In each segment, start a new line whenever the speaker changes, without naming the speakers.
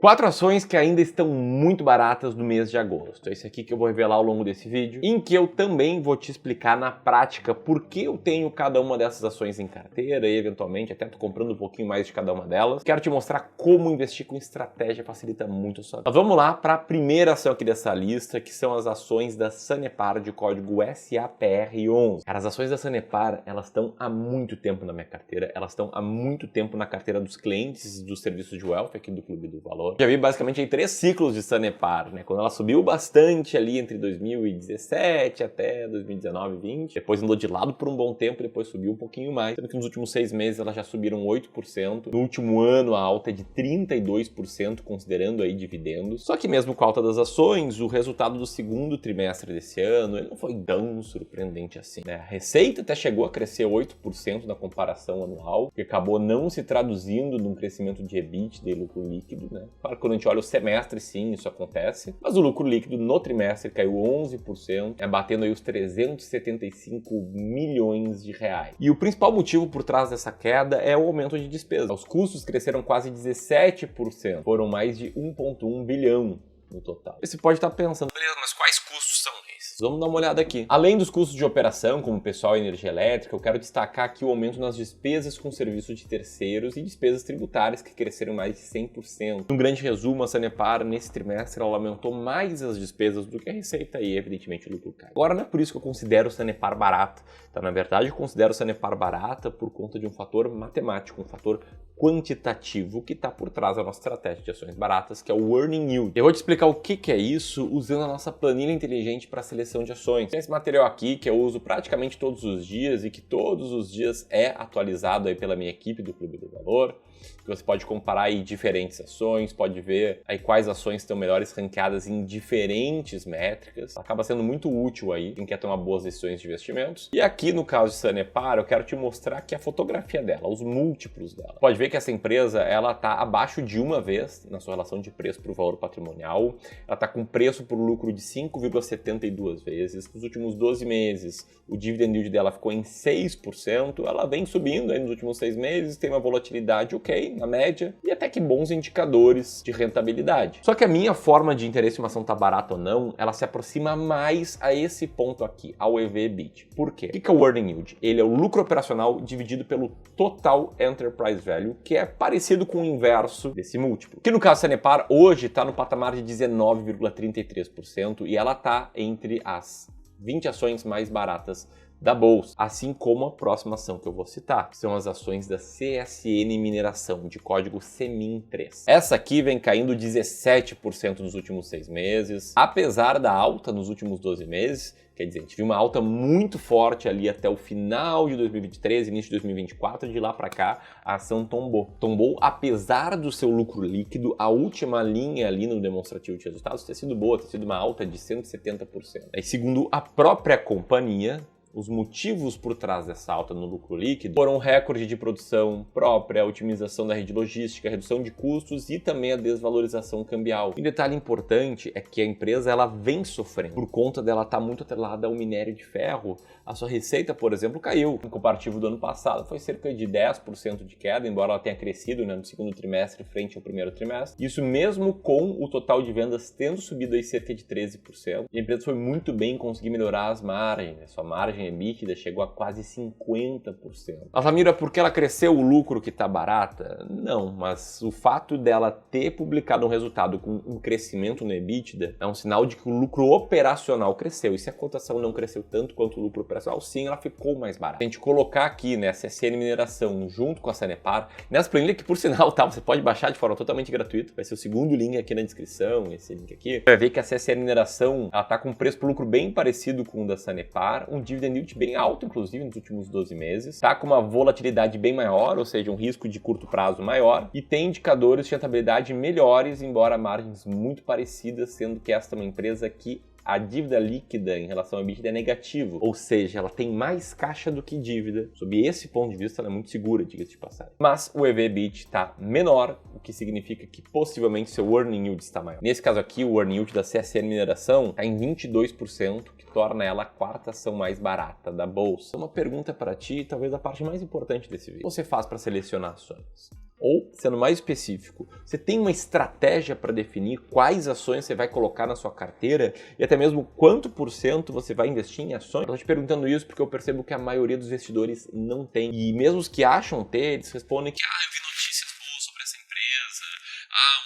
4 ações que ainda estão muito baratas no mês de agosto. É isso aqui que eu vou revelar ao longo desse vídeo, em que eu também vou te explicar na prática por que eu tenho cada uma dessas ações em carteira e eventualmente até tô comprando um pouquinho mais de cada uma delas. Quero te mostrar como investir com estratégia facilita muito a sua vida. Mas vamos lá para a primeira ação aqui dessa lista, que são as ações da Sanepar de código SAPR11. Cara, as ações da Sanepar, elas estão há muito tempo na minha carteira, elas estão há muito tempo na carteira dos clientes dos serviços de wealth aqui do Clube do Valor. Já vi basicamente aí 3 ciclos de Sanepar, né? Quando ela subiu bastante ali entre 2017 até 2019, 2020. Depois andou de lado por um bom tempo, depois subiu um pouquinho mais. Sendo que nos últimos 6 meses elas já subiram 8%. No último ano a alta é de 32%, considerando aí dividendos. Só que mesmo com a alta das ações, o resultado do segundo trimestre desse ano ele não foi tão surpreendente assim, né? A receita até chegou a crescer 8% na comparação anual, que acabou não se traduzindo num crescimento de EBITDA e lucro líquido, né? Claro que quando a gente olha o semestre, sim, isso acontece, mas o lucro líquido no trimestre caiu 11%, batendo aí os 375 milhões de reais. E o principal motivo por trás dessa queda é o aumento de despesa. Os custos cresceram quase 17%, foram mais de 1,1 bilhão no total. E você pode estar pensando, beleza, mas quais custos são esses? Vamos dar uma olhada aqui. Além dos custos de operação, como pessoal e energia elétrica, eu quero destacar aqui o aumento nas despesas com serviços de terceiros e despesas tributárias que cresceram mais de 100%. Um grande resumo, a Sanepar, nesse trimestre, ela aumentou mais as despesas do que a receita e, evidentemente, o lucro cai. Agora, não é por isso que eu considero o Sanepar barata. Tá? Na verdade, eu considero o Sanepar barata por conta de um fator matemático, um fator quantitativo que está por trás da nossa estratégia de ações baratas, que é o Earning Yield. Eu vou te explicar o que é isso usando a nossa planilha inteligente para seleção de ações. Tem esse material aqui que eu uso praticamente todos os dias e que todos os dias é atualizado aí pela minha equipe do Clube do Valor. Que você pode comparar aí diferentes ações, pode ver aí quais ações estão melhores ranqueadas em diferentes métricas. Acaba sendo muito útil aí quem quer tomar boas decisões de investimentos. E aqui no caso de Sanepar, eu quero te mostrar aqui a fotografia dela, os múltiplos dela. Pode ver que essa empresa, ela está abaixo de uma vez na sua relação de preço para o valor patrimonial. Ela está com preço por lucro de 5,72 vezes. Nos últimos 12 meses, o dividend yield dela ficou em 6%. Ela vem subindo aí nos últimos 6 meses, tem uma volatilidade ok, na média, e até que bons indicadores de rentabilidade. Só que a minha forma de entender se uma ação está barata ou não, ela se aproxima mais a esse ponto aqui, ao EV/EBITDA. Por quê? O que é o Earning Yield? Ele é o lucro operacional dividido pelo Total Enterprise Value, que é parecido com o inverso desse múltiplo. Que no caso Sanepar, hoje está no patamar de 19,33% e ela está entre as 20 ações mais baratas da bolsa, assim como a próxima ação que eu vou citar, que são as ações da CSN Mineração, de código CEMIN3. Essa aqui vem caindo 17% nos últimos 6 meses, apesar da alta nos últimos 12 meses, quer dizer, a gente viu uma alta muito forte ali até o final de 2023, início de 2024, de lá para cá a ação tombou. Tombou apesar do seu lucro líquido, a última linha ali no demonstrativo de resultados ter sido boa, ter sido uma alta de 170%. E segundo a própria companhia, os motivos por trás dessa alta no lucro líquido foram o recorde de produção própria, a otimização da rede logística, a redução de custos e também a desvalorização cambial. Um detalhe importante é que a empresa ela vem sofrendo por conta dela estar muito atrelada ao minério de ferro. A sua receita, por exemplo, caiu. No comparativo do ano passado foi cerca de 10% de queda, embora ela tenha crescido, né, no segundo trimestre frente ao primeiro trimestre. Isso mesmo com o total de vendas tendo subido aí cerca de 13%. E a empresa foi muito bem em conseguir melhorar as margens, né? Sua margem EBITDA chegou a quase 50%. Altamira, por que ela cresceu o lucro que está barata? Não, mas o fato dela ter publicado um resultado com um crescimento no EBITDA é um sinal de que o lucro operacional cresceu. E se a cotação não cresceu tanto quanto o lucro operacional, sim, ela ficou mais barata. Se a gente colocar aqui, né, a CSN Mineração junto com a Sanepar, nessa planilha que, por sinal, tá, você pode baixar de forma totalmente gratuita, vai ser o segundo link aqui na descrição, esse link aqui, vai ver que a CSN Mineração, ela tá com um preço por lucro bem parecido com o da Sanepar, um dividend yield bem alto, inclusive, nos últimos 12 meses. Tá com uma volatilidade bem maior, ou seja, um risco de curto prazo maior. E tem indicadores de rentabilidade melhores, embora margens muito parecidas, sendo que esta é uma empresa que a dívida líquida em relação ao EBITDA é negativo, ou seja, ela tem mais caixa do que dívida. Sob esse ponto de vista, ela é muito segura, diga-se de passagem. Mas o EV/EBITDA está menor, o que significa que possivelmente seu Earning Yield está maior. Nesse caso aqui, o Earning Yield da CSN Mineração está em 22%, que torna ela a quarta ação mais barata da bolsa. Uma pergunta para ti, talvez a parte mais importante desse vídeo. O que você faz para selecionar ações? Ou, sendo mais específico, você tem uma estratégia para definir quais ações você vai colocar na sua carteira e até mesmo quanto por cento você vai investir em ações? Eu estou te perguntando isso porque eu percebo que a maioria dos investidores não tem. E mesmo os que acham ter, eles respondem que eu vi notícias boas sobre essa empresa,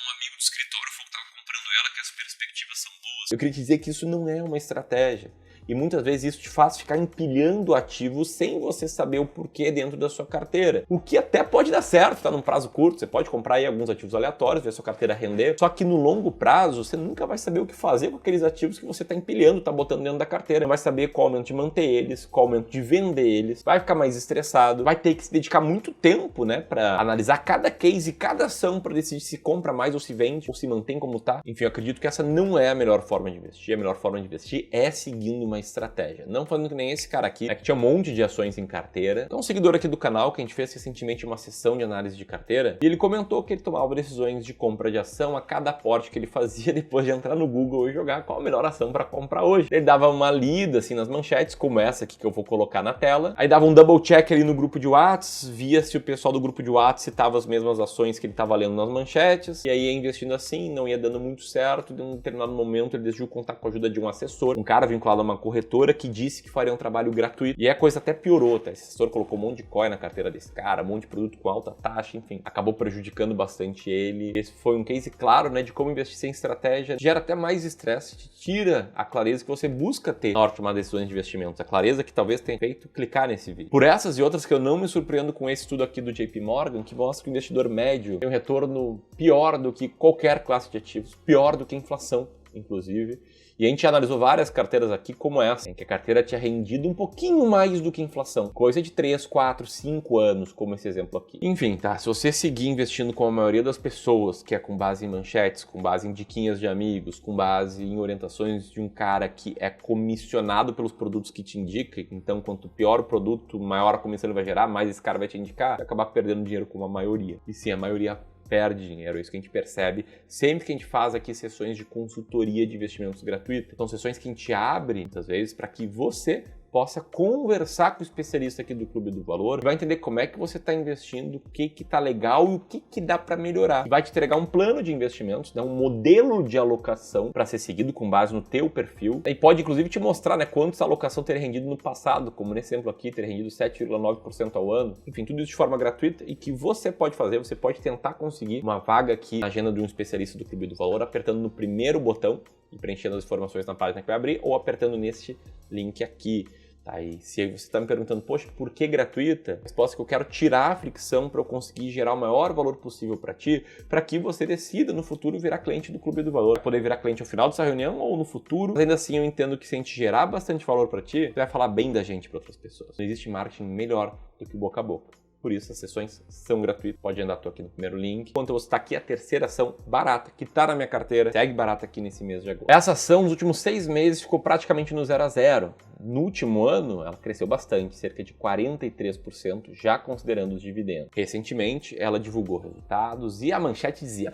um amigo do escritório falou que estava comprando ela, que as perspectivas são boas. Eu queria te dizer que isso não é uma estratégia. E muitas vezes isso te faz ficar empilhando ativos sem você saber o porquê dentro da sua carteira. O que até pode dar certo, tá num prazo curto, você pode comprar aí alguns ativos aleatórios, ver a sua carteira render, só que no longo prazo você nunca vai saber o que fazer com aqueles ativos que você tá empilhando, tá botando dentro da carteira. Não vai saber qual momento de manter eles, qual momento de vender eles, vai ficar mais estressado, vai ter que se dedicar muito tempo, né, para analisar cada case e cada ação para decidir se compra mais ou se vende, ou se mantém como tá. Enfim, eu acredito que essa não é a melhor forma de investir. A melhor forma de investir é seguindo uma estratégia. Não falando que nem esse cara aqui, que tinha um monte de ações em carteira. Então, um seguidor aqui do canal, que a gente fez recentemente uma sessão de análise de carteira, e ele comentou que ele tomava decisões de compra de ação a cada aporte que ele fazia depois de entrar no Google e jogar qual a melhor ação para comprar hoje. Ele dava uma lida assim nas manchetes, como essa aqui que eu vou colocar na tela. Aí dava um double check ali no grupo de WhatsApp, via se o pessoal do grupo de WhatsApp citava as mesmas ações que ele estava lendo nas manchetes, e aí ia investindo assim, não ia dando muito certo. De um determinado momento ele decidiu contar com a ajuda de um assessor, um cara vinculado a uma corretora que disse que faria um trabalho gratuito. E a coisa até piorou, tá? Esse assessor colocou um monte de coin na carteira desse cara, um monte de produto com alta taxa, enfim. Acabou prejudicando bastante ele. Esse foi um case claro, né, de como investir sem estratégia gera até mais estresse, te tira a clareza que você busca ter na hora de tomar decisões de investimentos. A clareza que talvez tenha feito clicar nesse vídeo. Por essas e outras que eu não me surpreendo com esse estudo aqui do JP Morgan, que mostra que o investidor médio tem um retorno pior do que qualquer classe de ativos, pior do que a inflação, inclusive. E a gente analisou várias carteiras aqui como essa, em que a carteira tinha rendido um pouquinho mais do que a inflação. Coisa de 3, 4, 5 anos, como esse exemplo aqui. Enfim, tá? Se você seguir investindo como a maioria das pessoas, que é com base em manchetes, com base em diquinhas de amigos, com base em orientações de um cara que é comissionado pelos produtos que te indica, então quanto pior o produto, maior a comissão ele vai gerar, mais esse cara vai te indicar, vai acabar perdendo dinheiro como a maioria. E sim, a maioria perde dinheiro, é isso que a gente percebe sempre que a gente faz aqui sessões de consultoria de investimentos gratuitas. São sessões que a gente abre, muitas vezes, para que você possa conversar com o especialista aqui do Clube do Valor, vai entender como é que você está investindo, o que está legal e o que dá para melhorar. Vai te entregar um plano de investimentos, né, um modelo de alocação para ser seguido com base no teu perfil, e pode inclusive te mostrar, né, quanto essa alocação teria rendido no passado, como nesse exemplo aqui, teria rendido 7,9% ao ano. Enfim, tudo isso de forma gratuita e que você pode fazer, você pode tentar conseguir uma vaga aqui na agenda de um especialista do Clube do Valor, apertando no primeiro botão e preenchendo as informações na página que vai abrir, ou apertando neste link aqui. Tá, e se você está me perguntando, poxa, por que gratuita? A resposta é que eu quero tirar a fricção para eu conseguir gerar o maior valor possível para ti, para que você decida no futuro virar cliente do Clube do Valor. Poder virar cliente ao final dessa reunião ou no futuro. Mas ainda assim eu entendo que se a gente gerar bastante valor para ti, você vai falar bem da gente para outras pessoas. Não existe marketing melhor do que o boca a boca. Por isso, as sessões são gratuitas. Pode andar tu aqui no primeiro link. Enquanto você está aqui, a terceira ação barata, que está na minha carteira, segue barata aqui nesse mês de agosto. Essa ação, nos últimos 6 meses, ficou praticamente no 0 a 0. No último ano, ela cresceu bastante, cerca de 43%, já considerando os dividendos. Recentemente, ela divulgou resultados e a manchete dizia,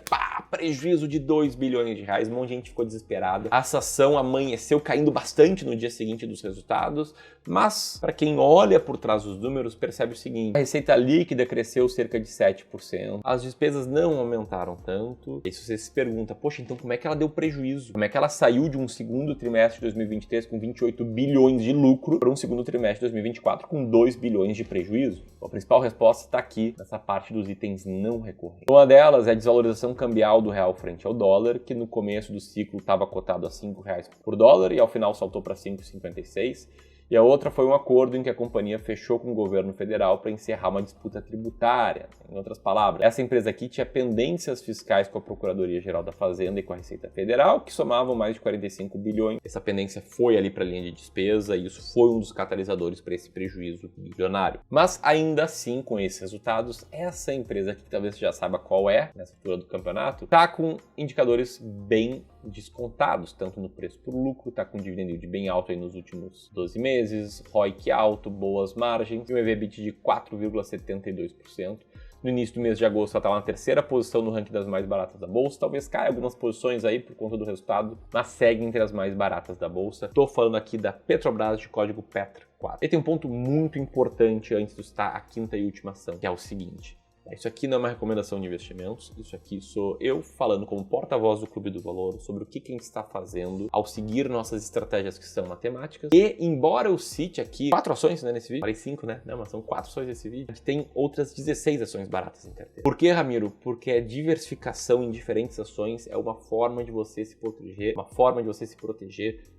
prejuízo de 2 bilhões de reais, um monte de gente ficou desesperada. Essa ação amanheceu caindo bastante no dia seguinte dos resultados, mas para quem olha por trás dos números, percebe o seguinte, a receita líquida cresceu cerca de 7%, as despesas não aumentaram tanto, e se você se pergunta, poxa, então como é que ela deu prejuízo? Como é que ela saiu de um segundo trimestre de 2023 com 28 bilhões de lucro para um segundo trimestre de 2024 com 2 bilhões de prejuízo? A principal resposta está aqui, nessa parte dos itens não recorrentes. Uma delas é a desvalorização cambial do real frente ao dólar, que no começo do ciclo estava cotado a R$5 por dólar e ao final saltou para 5,56. E a outra foi um acordo em que a companhia fechou com o governo federal para encerrar uma disputa tributária. Em outras palavras, essa empresa aqui tinha pendências fiscais com a Procuradoria-Geral da Fazenda e com a Receita Federal, que somavam mais de 45 bilhões. Essa pendência foi ali para a linha de despesa e isso foi um dos catalisadores para esse prejuízo bilionário. Mas ainda assim, com esses resultados, essa empresa aqui, que talvez você já saiba qual é, nessa altura do campeonato, está com indicadores bem descontados, tanto no preço por lucro, está com um dividend yield bem alto aí nos últimos 12 meses, ROIC alto, boas margens, e um EV/EBITDA de 4,72%. No início do mês de agosto ela está na terceira posição no ranking das mais baratas da Bolsa, talvez caia algumas posições aí por conta do resultado, mas segue entre as mais baratas da Bolsa. Estou falando aqui da Petrobras de código PETR4. E tem um ponto muito importante antes de citar a quinta e última ação, que é o seguinte. Isso aqui não é uma recomendação de investimentos, isso aqui sou eu falando como porta-voz do Clube do Valor sobre o que a gente está fazendo ao seguir nossas estratégias que são matemáticas. E, embora eu cite aqui 4 ações, né, nesse vídeo, falei 5, né? Não, mas são 4 ações nesse vídeo, a gente tem outras 16 ações baratas em carteira. Por que, Ramiro? Porque a diversificação em diferentes ações é uma forma de você se proteger,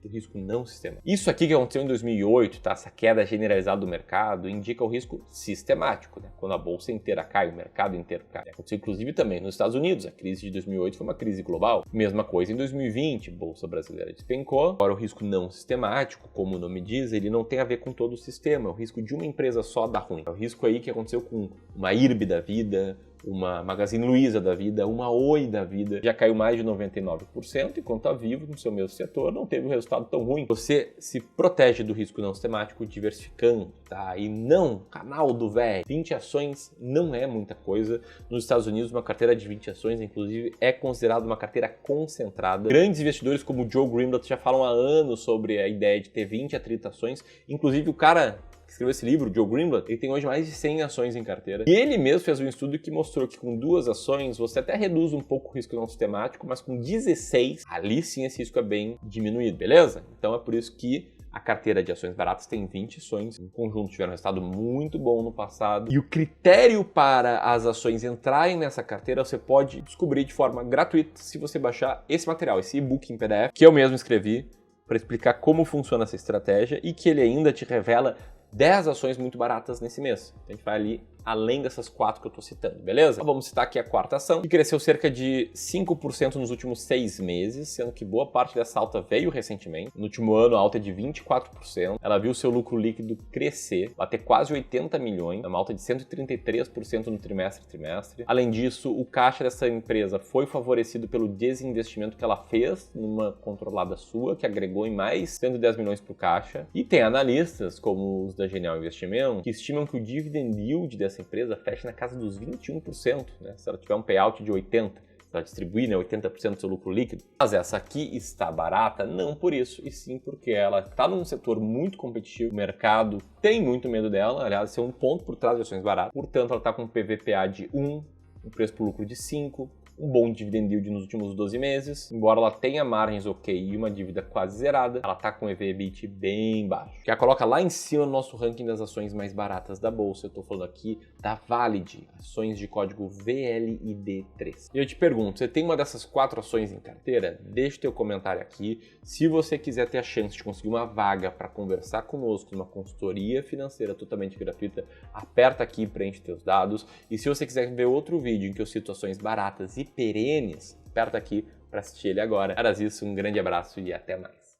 do risco não sistemático. Isso aqui que aconteceu em 2008, tá? Essa queda generalizada do mercado, indica o risco sistemático, né? Quando a bolsa inteira cai, o mercado inteiro cai. Aconteceu inclusive também nos Estados Unidos, a crise de 2008 foi uma crise global. Mesma coisa em 2020, bolsa brasileira despencou. Agora o risco não sistemático, como o nome diz, ele não tem a ver com todo o sistema, é o risco de uma empresa só dar ruim. É o risco aí que aconteceu com uma IRB da vida, uma Magazine Luiza da vida, uma Oi da vida, já caiu mais de 99%, enquanto está vivo no seu mesmo setor, não teve um resultado tão ruim. Você se protege do risco não sistemático diversificando, tá? E não, canal do velho, 20 ações não é muita coisa. Nos Estados Unidos, uma carteira de 20 ações, inclusive, é considerada uma carteira concentrada. Grandes investidores como o Joe Greenblatt já falam há anos sobre a ideia de ter 20 a 30 ações, inclusive o cara que escreveu esse livro, Joe Greenblatt, ele tem hoje mais de 100 ações em carteira. E ele mesmo fez um estudo que mostrou que com 2 ações você até reduz um pouco o risco não sistemático, mas com 16, ali sim esse risco é bem diminuído, beleza? Então é por isso que a carteira de ações baratas tem 20 ações, em conjunto tiveram um resultado muito bom no passado. E o critério para as ações entrarem nessa carteira você pode descobrir de forma gratuita se você baixar esse material, esse e-book em PDF, que eu mesmo escrevi para explicar como funciona essa estratégia e que ele ainda te revela 10 ações muito baratas nesse mês. Então a gente vai ali além dessas 4 que eu tô citando, beleza? Então vamos citar aqui a quarta ação, que cresceu cerca de 5% nos últimos 6 meses, sendo que boa parte dessa alta veio recentemente. No último ano, a alta é de 24%. Ela viu seu lucro líquido crescer, bater quase 80 milhões, uma alta de 133% no trimestre. Além disso, o caixa dessa empresa foi favorecido pelo desinvestimento que ela fez numa controlada sua, que agregou em mais 110 milhões para o caixa. E tem analistas, como os da Genial Investimento, que estimam que o dividend yield dessa empresa fecha na casa dos 21%, né? Se ela tiver um payout de 80%, se ela distribuir, né, 80% do seu lucro líquido. Mas essa aqui está barata não por isso, e sim porque ela está num setor muito competitivo, o mercado tem muito medo dela, aliás, esse é um ponto por trás de ações baratas, portanto ela está com um PVPA de 1, um preço por lucro de 5, um bom dividend yield nos últimos 12 meses, embora ela tenha margens ok e uma dívida quase zerada, ela está com um EV/EBIT bem baixo, que a coloca lá em cima no nosso ranking das ações mais baratas da bolsa. Eu estou falando aqui da Valid, ações de código VLID3. E eu te pergunto, você tem uma dessas 4 ações em carteira? Deixa o teu comentário aqui. Se você quiser ter a chance de conseguir uma vaga para conversar conosco numa consultoria financeira totalmente gratuita, aperta aqui e preenche teus dados. E se você quiser ver outro vídeo em que eu cito ações baratas e perenes, aperta aqui para assistir ele agora. Era isso, um grande abraço e até mais.